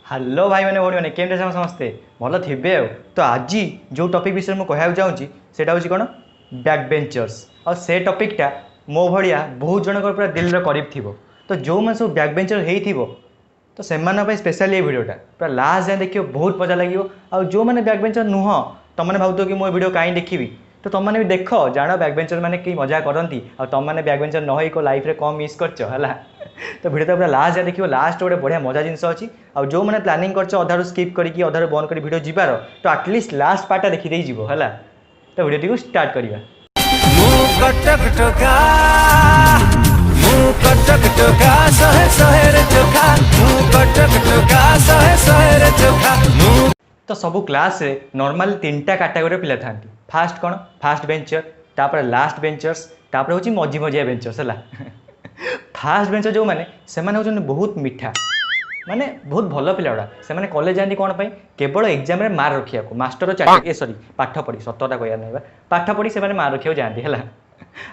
Hello भाई मैंने भाई मैंने केमते समस्ते भल थे तो आज जो टॉपिक विषय मुझे कहना चाहूँगी सेटा हूँ कौन बैक बेंचर्स और से टॉपिकटा मो भाया बहुत जन पूरा दिल करीब थी। तो जो मैंने सब बैक बेंचर हो तो से स्पेशल ये वीडियोटा पूरा लास्ट जाए देखिए बहुत मजा लगे। और जो मैंने बैक बेंचर नुह तुमने भावुथ कि मुझे वीडियो कहीं देखी तो तुमने भी देख जान बैक बेंचर मैंने कि मजा करती और तुमने बैक बेंचर न हो लाइफ में कम मिस कर तो वीडियो तो पूरा लास्ट जाए देखिए लास्ट गोटे बढ़िया मजा जिनस अच्छी और जो मैंने प्लानिंग कर अधारू स्किप करके अधारू बंद कर वीडियो जीवार तो आटलिस्ट लास्ट पार्टा देखी जीव है तो वीडियो टी स्टार्ट करवा। तो सबू क्लास रे नॉर्मल तीनटा कैटेगरी पिला था। फास्ट कौन फास्ट बेंचर तापर लास्ट बेंचर्स तापर हूँ मझी मझिया बेंचर्स है। फास्ट बेंचर जो मैंने से बहुत मीठा माने बहुत भल पिला गुड़ा से कॉलेज जाती कौन पाई केवल एग्जाम रे मार्क रखिया मास्टर चाकरी सॉरी पाठ पढ़ी सतटा कहना नहीं पाठ पढ़ी से मार्क रखा जाती है।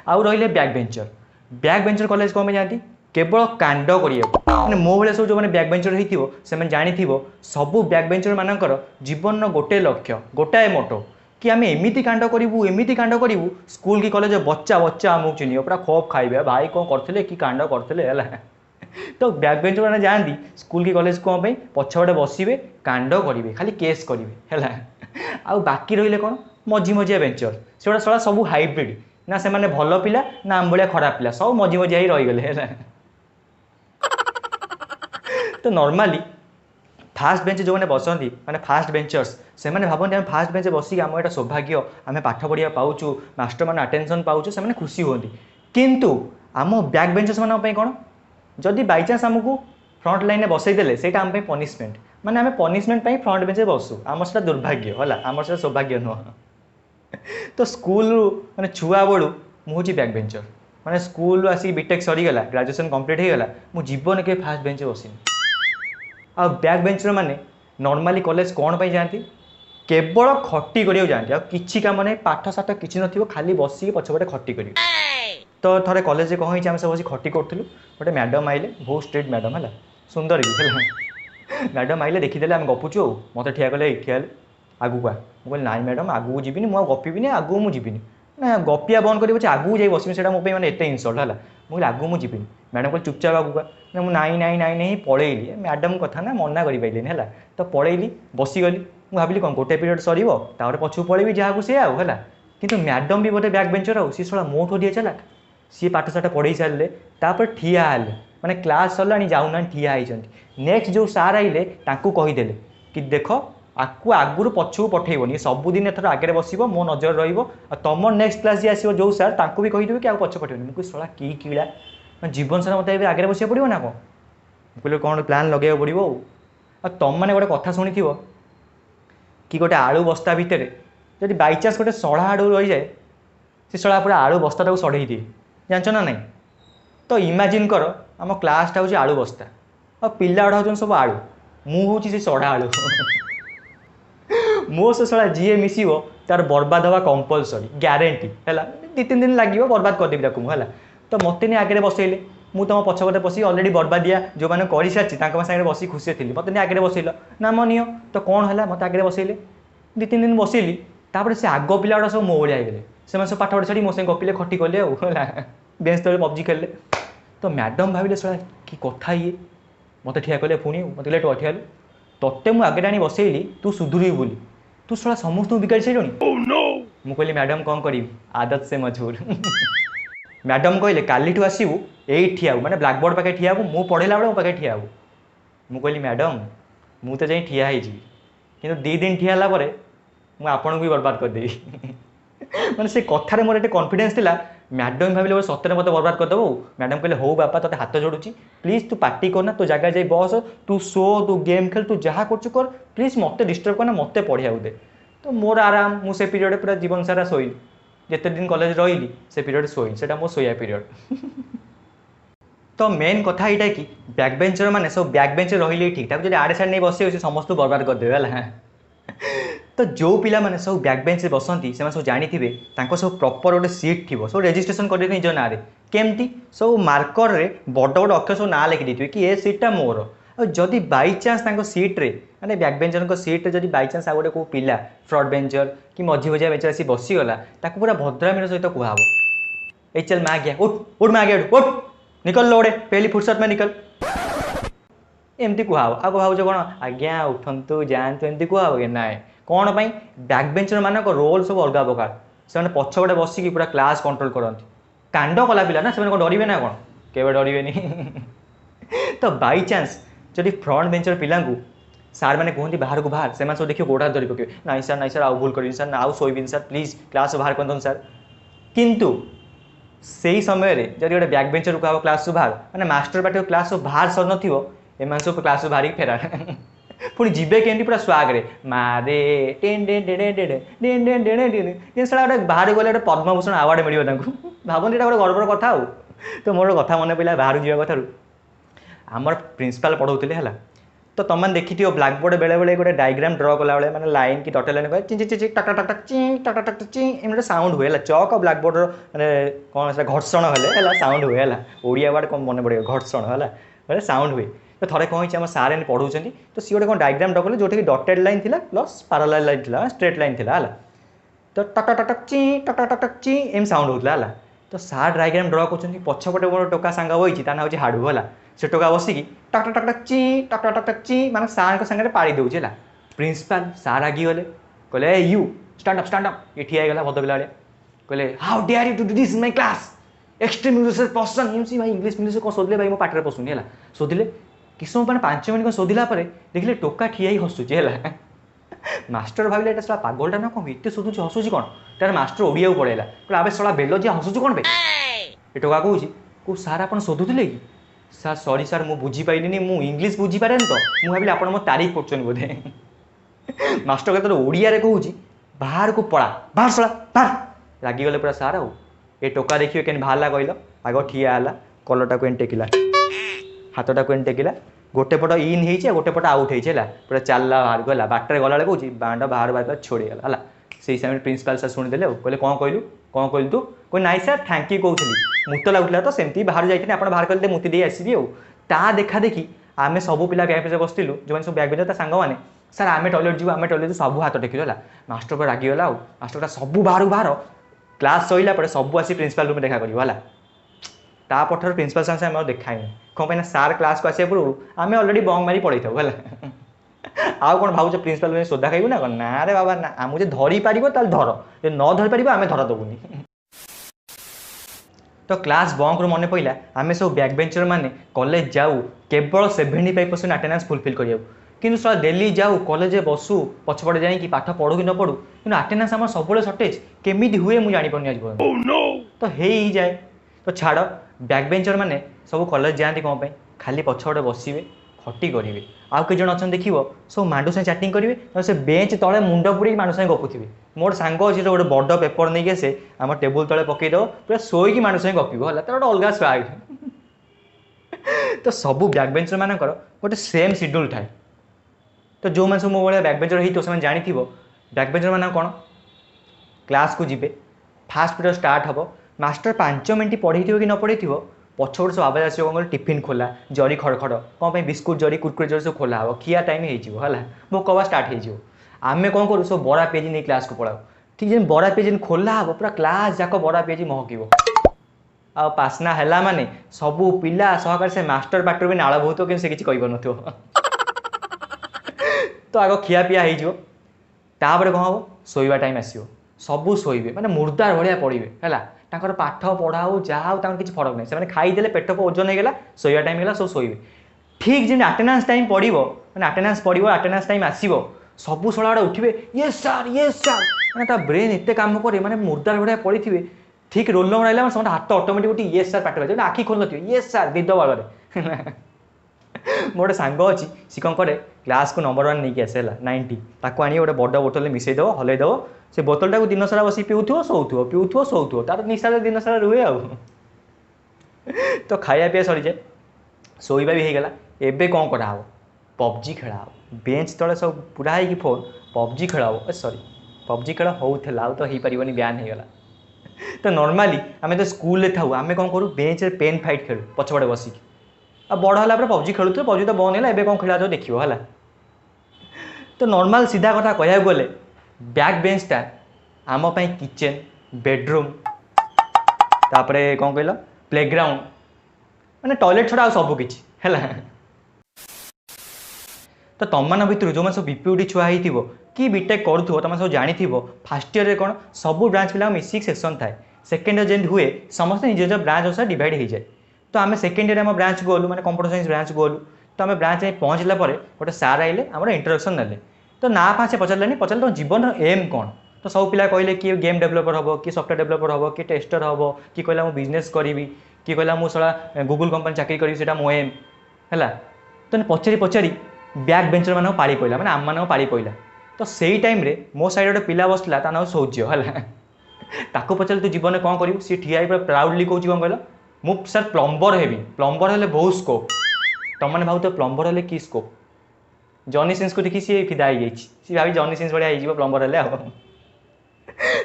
आउ रही बैक बेंचर कॉलेज कौन जाती केवल कांड करा मो भाई सब जो मैंने बैक बेंचर हो जानी सबू बैक बेंचर मानकर जीवन गोटे लक्ष्य गोटाए मोटो कि आम एमती कांड करूँ एमती कांड करूँ स्कूल की कॉलेज बच्चा बच्चा आमको चिन्ह पूरा खप खाइबे भाई कौन करते कि कांड करते है। तो बैक बेंचर मैंने जाती स्कूल की कॉलेज कौन पछपटे बसवे कांड करेंगे खाली केस करेंगे है। आ बाकी रही कौन मझी मझिया बेंचर से सड़ा सब हाइब्रिड ना से माने भल पिला ना आम भाया खराब पिला सब मझी मझिया ही रहीगले है। तो नॉर्मली फास्ट बेंच जो मैंने बसती मैंने फास्ट बेंचर्स से भावती आम फास्ट बेंच बसिक आम यहाँ सौभाग्य आम पाठ पढ़ा पाचु मास्टर मैंने अटेंशन पाचु से खुशी होती किंतु आम बैक बेंचर्स मान कौन जदि बाई चान्स आमको फ्रंट लाइन में बसईदे से आम पनिशमेंट माने आम पनिशमेंट फ्रंट बेंच बसु आम से दुर्भाग्य है आम से सौभाग्य नुह। तो स्कूल माने छुआ बड़ू मुझे बैक बेंचर माने स्कूल आसिक बीटेक सरीगला ग्रेजुएशन कंप्लीट होगला मु जीवन के फास्ट बेंच बसिनी। आ बैक बेंचर माने नॉर्मली कॉलेज कौन पाई जाती केवल खटी करिया जाती किसी काम नहीं पाठ साठ किसी न खाली बसिक पछपटे खटी कर। तो थे कॉलेज कौन होती सब बस खटी करूँ गोटे मैडम आइले बहुत स्ट्रिक्ट मैडम है सुंदर भी है। मैडम आइले देखीदे आम गपुचु मत ठिया कले ठिया आगू आ मुझे नाई मैडम आगू जीविनी मुझे गपी आगू मुझे जीविनी ना गपिया बंद कर आगू जा बस से मोबाइल एत इनसल्ट है मुझे आगू मुझे जीविनी मैडम कहते चुपचाप आगू आ मुझे नाई नाई नाई नहीं पलैली मैडम कथा ना मना कर है तो पलैली बसीगली मुझे भाविली कौन गोटे पीरियड सर पछू पलैबी जहाँ सी आउ है कि मैडम भी गोटे बैक बेंचर आउ सी सला मोठो दिए चला सी पाठ साठ पढ़े सारे तापर ठिया हेले माने क्लास सरला जाऊना ठिया होती नेक्स्ट जो सार आइले कहीदे कि देख आपको आगुरी पछू पठेबनी सबुदिन एथर आगे बस मो नजर रम नेक्स्ट क्लास जी आसो जो सार भी कहीदेवे कि पछ पठेबनी मुझे शला कि कीड़ा जीवन सारा मतलब आगे बस पड़ो ना कौन मुझे कौन प्लान लगे पड़ो आ तुम मैंने गोटे कथा शुणी कि गोटे आलू बस्ता भितर जब बाई चान्स गोटे सड़ा आड़ू रही जाए से सड़ा पूरा आलू बस्ता सड़े दिए जानच ना नहीं। तो इमेजिन कर आम क्लासटा हूँ आलू बस्ता और पिला गुड़ा हूँ सब आलू मुझे से सड़ा आलू मो से सड़ा जी मिसो तार बर्बाद हवा कंपलसरी ग्यारंटी है दी तीन दिन लगे बर्बाद करदेवी है। तो मत नहीं आगे बसैले मुझे तुम पछपटे बस अलरेडी बर्बादिया जो मैंने कर सारी सागे बस खुशी थी मत नहीं आगे बसैल ना मो नियो तो कौन है मत आगे बसैले दी तीन दिन बसैली तापर से आग पिला गुड़ा सब मो भाई गले से सब पाठ पढ़ छाड़ी मो से गपिले खटी कले बेंच तले पबजी खेले। तो मैडम भाविले सला कि कथा ये मत ठिया कले पुणी मत कहले ठिया तोते मुझे आगे आनी बसैली तू सुधुरी बोली तू सला समस्त बिगाड़ी सारे मुझे कहली मैडम कौन करी आदत से मजबूर। मैडम कहले काली आसबू यही ठिया माने ब्लैक बोर्ड पाखे ठिया मु पढ़ेला बेले मो पाखे ठिया मुझे कहली मैडम मु तो जाई ठिया कि दी दिन ठिया मुझे आपन को भी बर्बाद करदेवी मैंने से कथार मोर एक कॉन्फिडेंस थिला मैडम भाविले सतरे मत बर्बाद करदेव मैडम कहले हो बापा ते हाथ जोड़ुची प्लीज तू पार्टी करना तू जगह जाई बस तू शो तू गेम खेल तू जहाँ कर प्लीज मत डिस्टर्ब करना मत पढ़िया दे। तो मोर आराम मुझे पीरियड पूरा जीवन सारा शोल जिते दिन कॉलेज रही से पीरियड शोल से मो शोया पीरियड। तो मेन कथा यहाँ कि बैक बेंचर मैंने सब बैक बेंचर रही ठीक ठाक जब आड़े साइड नहीं बस समस्त बर्बाद करदेवे है। तो जो पिला माने सब बैक बेंच बसती से सब जानी थे सब प्रॉपर गोटे सीट थी सब रेजिस्ट्रेशन कर निज ना केमती सब मार्कर रे बड़ बड़ अक्षर सब ना लिखी कि ए सीटा मोर और जदि बाई चान्स सीट्रे माने बैक बेंचर सीट्रे जब बाई चान्स आ गोटे को पिला फ्रंट बेंचर कि मझी मझिया बेंचर आसी बसीगला ताको पूरा भद्रामीर सहित कहब ए चल मैं आ गया उठ उठ मैं आ गया उठ निकल लोड़े पहली फुर्सत में निकल एमती कहब आगे भाज कौन आज्ञा उठंतु जातु एमती कहब कि ना कौन पाई बैक बेंचर मान रोल सब अलग प्रकार से पछपटे बसिकी पूरा क्लास कंट्रोल करती कांड कला पिला ना से डरवे ना कौन केवे डरवे तो बाई चान्स जदि फ्रंट बेंचर पिला सार मैंने कहते बाहर को बाहर से सब देखिए गोड़ा धरी पके नाई सर आउ भूल कर सर आउ शोबी सर प्लीज क्लास बाहर कर सर किंतु से ही समय जब गोटे बैक बेंचर को क्लास बाहर मैंने मास्टर पार्टी क्लास बाहर सर न सब क्लास बाहर फेरार पुणी जीवे केमती पूरा स्वागरे मारे गोटे बाहर गले गोटे पद्मभूषण आवार्ड मिले भावती गोटे गर्वर कथा तो मोर कथा मन पड़ा बाहर जावा कथार आमर प्रिंसिपाल पढ़ाऊे है तो तुम देखी ब्लाक बोर्ड बेले बेले गोटे डायग्राम ड्र कला बेले मैंने लाइन की डॉटेड लाइन ची ची ची टक टक टक ची टक टक टक ची एम साउंड हुए चौक ब्लाक बोर्ड मैंने कौन से घर्षण है साउंड हुए ओडिया वर्ड कौन मन पड़े घर्षण है साउंड हुए तो थे कौन आम सार एन पढ़ाऊँ तो सी गोटे कौन डायग्राम ड्र कले जो कि डॉटेड लाइन थी प्लस पैरेलल लाइन थी स्ट्रेट लाइन थी तो टक टक टक ची टक टक टक ची एम साउंड होता है तो सार डायग्राम ड्र कर पछपटे मोर टोका सांग वही ता ना हूँ हाड़ू है से टोका बसिकी टक टक टक टक ची टक टक टक टक ची माने सार सांगे पाड़ी दूचे है प्रिंसिपाल सार आगे गले कहले यू स्टैंड अप ये ठिया गला भद पिला कहले how dare you to do this in my class extreme English person MC भाई इंग्लिश कौन शोधिले भाई मो पाटे पशुनी है शोधिले कि समय मैंने 5 मिनट कौन शोधिला देखिले टोका ठिया ही हसुचे है मास्टर भाविले एटा सला पागलटा ना कौन एत शोधुच हसुची कौन तार मास्टर ओडिया पढ़ेगा कहला आबे सला बेलो जी हसुच कौन पे ये टोका कहूँ को सार आप शोधुले कि सर सॉरी सर मु बुझी पाइलिनी मु इंग्लिश बुझी पारे तो मु भाविली आपण मो तारीफ करछन बोधे मास्टर कहते ओडिया रे कहूँ बाहर को पड़ा बाहर सला बाहर रागी गले पूरा सार ए टोका देखिए केन बाहरला कहल आग ठिया है कलरटा को एन टेकिला हाथटा को एन टेकिला गोटे पट इन हो गोटे पट आउट है पूरा चलला बाहर गला बाटर गला कहूँ बाँड बाहर बाहर छोड़ीगला है से समय प्रिंसिपाल सर शुणिदेले कहले कौन कहलु तू कोई नाई सर थैंक यू कहूली मुत लगुला तो सेमती बाहर जाइए आप बाहर कले मुति दे आसबि ता देखा देखी आम सब पिला बैग बेंच बसलु जो सब बैग बेंच सांग मैंने सर आम टॉयलेट जी आम टॉयलेट सब हाथ टेकिल मास्टर को रागिगला मास्टर सब बाहर बाहर क्लास सैला सब आसी प्रिंसिपाल रूम देखा कर तापर प्रिंसिपाल साहब से देखा कौन पाई सार क्लास को आसा पूर्व आम अलरेडी बंग मारी पड़े था आउ कौन भाव प्रिंसिपाल सोधा खाइबू ना कौन ना रे बाबा ना मुझे धरी पार धर जो न धरी पार आम धर दबुनी तो क्लास बंक मन पड़ा आम सब बैक बेंचर मैंने कॉलेज जाऊ केवल 75% अटेंडेंस फुलफिल करिया कि डेली जाऊ कॉलेज बसु पछपटे जाइए पाठ पढ़ू कि न पढ़ू कि अटेंडेंस आम सब सर्टेज केमी हुए मुझे जानी आज तो ही जाए तो छाड़ बैक बेंचर मैंने सब कॉलेज जाती कौन खाली पछपटे बसवे खटी करेंगे आउ कई जन अच्छा देख सब मांडू से चैटिंग करेंगे से बेंच तले मुंड पूरी मांडू से गपुवे मोर सांग अच्छे गोटे बड़ पेपर नहीं आसे आम टेबुल तले पकईद पूरा शोक मांडू से गपिब है तर गोटे अलग स्वाग तो सब बैक बेंचर मान गोटे सेम शेड्यूल थाए तो जो मैंने सब मो भाई बैक बेंचर हो से जानी बैक बेंचर मान कौन क्लास को जीवे फास्ट पीरियड स्टार्ट हम मास्टर 5 मिनट पढ़े कि न पढ़े पछपट सब आवाज आसो कौन टिफिन खोला जरी खड़खड़ कौन बिस्कुट जरी कुरकुरे जरी सब खोला हम खिया टाइम है भोक हवा स्टार्ट हो आम कौन करूँ सब बड़ा पेज नहीं क्लास को पढ़ाऊ ठीक है बड़ा पेज खोला हम पूरा क्लास जाक बड़ा पेज महकिब आ पासना है माने सबू पिला सहकार से मास्टर पाटर भी नाड़ बहुत कि किसी कह तो आग खिया पिया होपर कौन हम शोवा टाइम आसो सबू शोबे मैंने मुर्दार भाया पड़े है पाठ पढ़ा हो जहाँ हो किसी फरक नहीं से खाईदे पेट को ओजन होगा शोवा टाइम है सब शोबे ठीक जमी अटेंडेंस टाइम पड़ो मैंने अटेंडेंस पड़ो अटेंडेंस टाइम आसो सबू शला उठे ये सार मैंने ब्रेन एत काम करे मैंने मुर्दार भाया पड़े थे ठीक रोल नंबर आइला समझ हाथ ऑटोमेटिक उठी ये सार पाठ आखि खोल न ये सार दिद बाड़े मोर गोटे सांग अच्छी सी कौन करे क्लास को नंबर 1 नहीं आसे 90 ताको आनी गोटे बड़ बोतल मिसईदेव हलईदेव से बोतलटा को दिन सारा बस पीऊथो शोथो तार निशा दिन सारा रुए आ तो खाया पीया सरी जाए शोवा भी होगला एबे कौन करा पबजी खेला बेंच तले सब पूरा है फोन पबजी खेला सॉरी पबजी खेल होता तो हो पारन ब्यान होगला तो नॉर्मली आम तो स्कूल था आम कौन करूँ बेंच पेन फाइट खेलू पछपटे बसिकी आ बड़ होला पर पबजी खेलुथे पबजी तो बंद है एबे कौन खेला तो देखियो हला। तो नॉर्मल सीधा कथा कहया गले बैक बेंचटा आम पई किचन बेडरूम तापरे कौन कहल प्लेग्राउंड माने टॉयलेट छड़ा सब किछि हैला। तो तुम मान भितर जो सब बीपीयूडी छुआ हो कि बीटेक करूँ तुम सब जानी फास्ट इयर कौन सब ब्रांच पिला मिसिक सेक्शन थाए सेकेंड इयर जेन हुए समस्त निज निज ब्रांच अनुसार डिवाइड हो जाए। तो आम सेकेंड इयर आम ब्रांच गलु मैंने कंप्यूटर साइंस ब्रांच गलु तो आम ब्रांच में पहुँचला गोटे सार आइले आम इंट्रोडक्शन ना तो ना फा से पचारे पचारे तुम जीवन एम कौन तो सब पिला कहले कि गेम डेभलपर हम कि सफ्टवेयर डेभलपर हम कि टेस्टर हम कि कहला मुझे बिजनेस करी कि कहला मुझे सारा गूगल कंपनी चाकरी करी मो एम है। तो पचारि पचारि बैक बेंचर मान पाड़ी पड़ा मैंने आम मान पाड़ी पड़ा। तो सही टाइम रे मो साइड गोटे पिला बसला ता ना सौज्य है ताको पचारे तू जीवन में कौन करू सी ठिया प्राउडली कहूँ कौन कहल मु सर प्लम्बर हेबी प्लम्बर हेले बहुत स्कोप तुम मैंने भाव प्लम्बर हेले कि स्कोप जॉनी सिंस को देखी सी फिदा हो सी भाई जॉनी सिंस भाया हो प्लम्बर हेले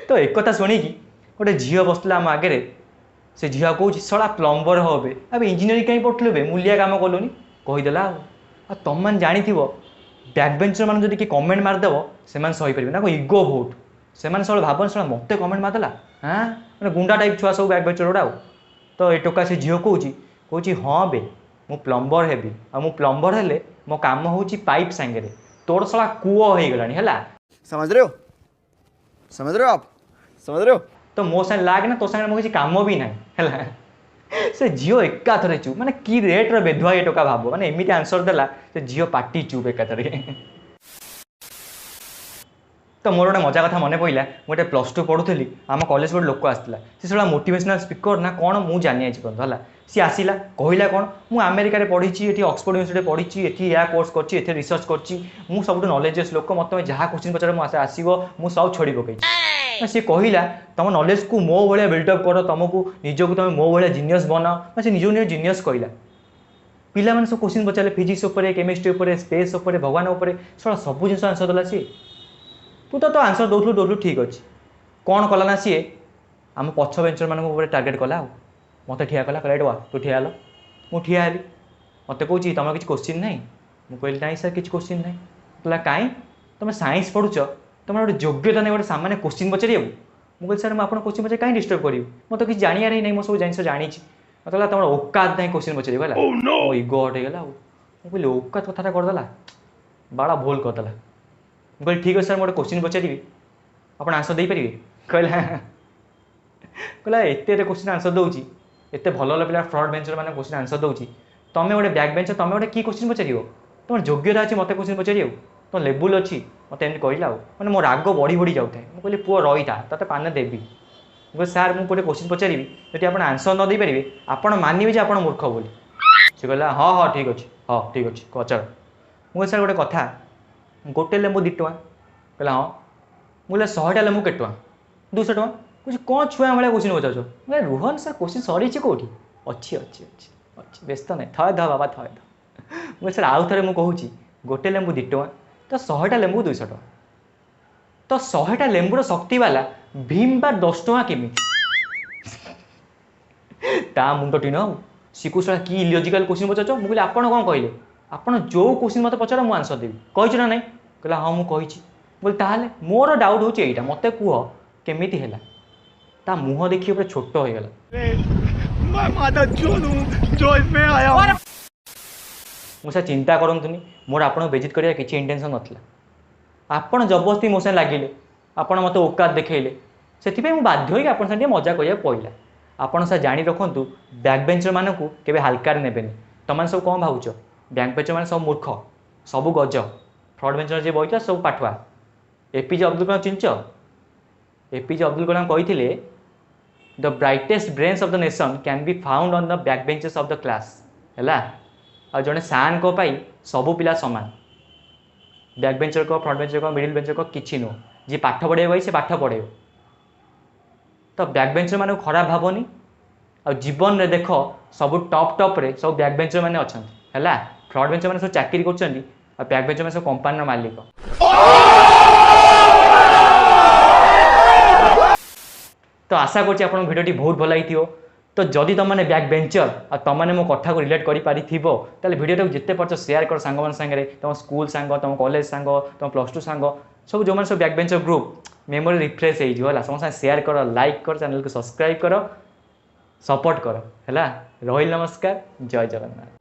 तो एक कथा शुणिकी गोटे झील बसला आम आगे से झील कौन सड़ा प्लम्बर हे अब इंजीनियरिंग कहीं पढ़ुलु बे मूलिया काम कलुनी कहीदेला तुम मैंने जानी बैक बेंचर मान जब कि कमेंट मारदेव से सहीपर ना इगो भोट से सब भावन सब मत कमेंट मारदेला हाँ मैंने गुंडा टाइप छुआ सब बैक बेंचर गुड़ा। तो ये टोका से झील कौच हाँ बे मु प्लम्बर हेबी आ मु प्लम्बर हेले मो काम हूँ पाइप सांगे तोर साला कूओ हो गलानी है समझ रहे हो आप समझ रहे हो। तो मो साथ लाग ना तो साथ किसी काम भी ना है से झील एकाथरे चुप माने कि रेट्र बेधुआ ये टोका भाव माने एमती आंसर देला से झील पार्टी चुप एकाथरे। तो मोर गोटे मजा कथा मन पड़ा गोटे +2 पढ़ुली आम कॉलेज गोटे लोक आसाला सी सब मोटिवेशनल स्पीकर ना कौन मुझे जानी पर्यटन सी आसला कहला कौन मुझे अमेरिका पढ़ी ये ऑक्सफोर्ड यूनिवर्सिटी पढ़ी ये कोर्स कर रिसर्च कर सब नॉलेजेस लोक मत जहाँ क्वेश्चन पचार मुझे आसो मुझे सब छोड़ पकई सी कहला तुम नॉलेज को मो भाया बिल्डअप कर तुमको निजक तुम मो भाया जीनियस बनाओ से निज निज जीनियस कहला पिला मैंने सब क्वेश्चन पचारे फिजिक्स केमिस्ट्री स्पेस भगवान सब सब जिन आंसर देला सी तू तो आंसर दौलू ठीक अच्छे कौन कला ना सी आम पछ बेंचर मानक टार्गेट कला मत ठिया कला कहला तू ठिया हेल मु ठिया हेली मत कौच तुम किसी क्वेश्चन ना मुझे कहली ना सर किसी क्वेश्चन ना कहला कहीं तुम साइंस पढ़ुच तुम गोटे योग्यता नहीं गोटे सामान्य क्वेश्चन पचार मुझे सर मुझे क्वेश्चन पचार कहीं डिस्टर्ब करी मत किसी जानियार ही नहीं मो सब जिन जानी मतलब तुम औकात नहीं क्वेश्चन पचार मो इगो हटेगला मुझे औकात कथा करदेला बड़ा भूल करदेला मुझे ठीक अच्छे सर मोटे क्वेश्चन पचारि आप आंसर दे पारे कहला कहला एत क्वेश्चन आंसर दूसरी एत भल भल पिला फ्रंट बेंचर मैंने क्वेश्चन आंसर दूसरी तुम गोटे बैक बेंचर तुम गोटे कि क्वेश्चन पचार तुम योग्यता अच्छी मत क्वेश्चन पचार तुम लेवल अच्छी मत एम कहला मैंने मो राग बढ़ी बढ़ी जाऊे मुझे कहली पुओ रही था ते पान देवी मुझे सार मुझे गोटे क्वेश्चन पचारि जी आप आंसर न दे पारे आप मानवे जे आप मूर्ख बोली से कहला हाँ हाँ ठीक अच्छे हाँ ठीक अच्छे पचार मुझे सर गोटे कथा गोटे लेंबू 2 टଙ୍କା कहला हाँ मुझे 100टा लेंबू के 200 टଙ୍କା कुछ कौन छुआ भाया क्वेश्चन पचार रुहन सर क्वेश्चन सरी कौटी अच्छी अच्छी अच्छी अच्छी व्यस्त नहीं थए ध बाबा थए ध मुझे सर आउ थे मुझे कहूँ गोटे लेंबू 2 टଙ୍କା तो 100टा लेंबू 200 टଙ୍କା तो 100टा लेंबूर शक्ति वाला भीम बार 10 टଙ୍କା केमी ता मुंड टीन शिकुशा कि इलॉजिकल क्वेश्चन पचार मुझे कहली आपड़ कौन कहले आप जो क्वेश्चन मत पचार मुझे आंसर देवी कही ना नहीं कहला हाँ मुझे बोले ताहले मोर डाउट हूँ यहाँ मत कह केमी है ता मुह देखिए पूरा छोट हो गला मुझे चिंता करतुनि मोर आप बेजित करिया किसी इंटेंशन नथिला आपण जबरदस्ती मो से लगिले आपण मत औकात देखले से बाध्य होगी आप मजा करिया पड़ा आपड़ सर जाणी रखु बैक बेंचर मानक केवे हालकार नेबेनि तुम सब कौन भावुच बैक बेंचर मैंने सब मूर्ख सब गज फ्रंट बेंचर जी बहीच सब पाठुआ एपीजे अब्दुल कलाम चिंच एपीजे अब्दुल कलाम कही the brightest brains of the nation can be found on the back benches of the class है आ जड़े सान को पाई सबू पिला सामान बैक बेंचर को फ्रंट बेंचर को मिडिल बेंचर को किसी नुह जी पाठ पढ़े भाई से पाठ पढ़े तो बैक बेंचर मान खराब भावनी आ जीवन में देख सब टॉप टॉप रे सब बैक बेंचर मैंने अच्छा है फ्रंट बेंचर मैंने सब चाकरी कर बैक बेंचर मैंने सब कंपानी मालिक तो आशा करछि आपन भिडियोटी बहुत भल लगी तो जदि तुमने बैक बेंचर आ तुमने मो कथा को रिलेट कर ताले वीडियो जिते पार्छ शेयर कर सांग मान सांगे तुम स्कूल सांग तुम कॉलेज सांग तुम +2 सांग सब जो मैंने सब back bencher group memory refresh हो समस्त शेयर कर लाइक कर चैनल को सब्सक्राइब कर सपोर्ट कर है। रही नमस्कार जय जगन्नाथ।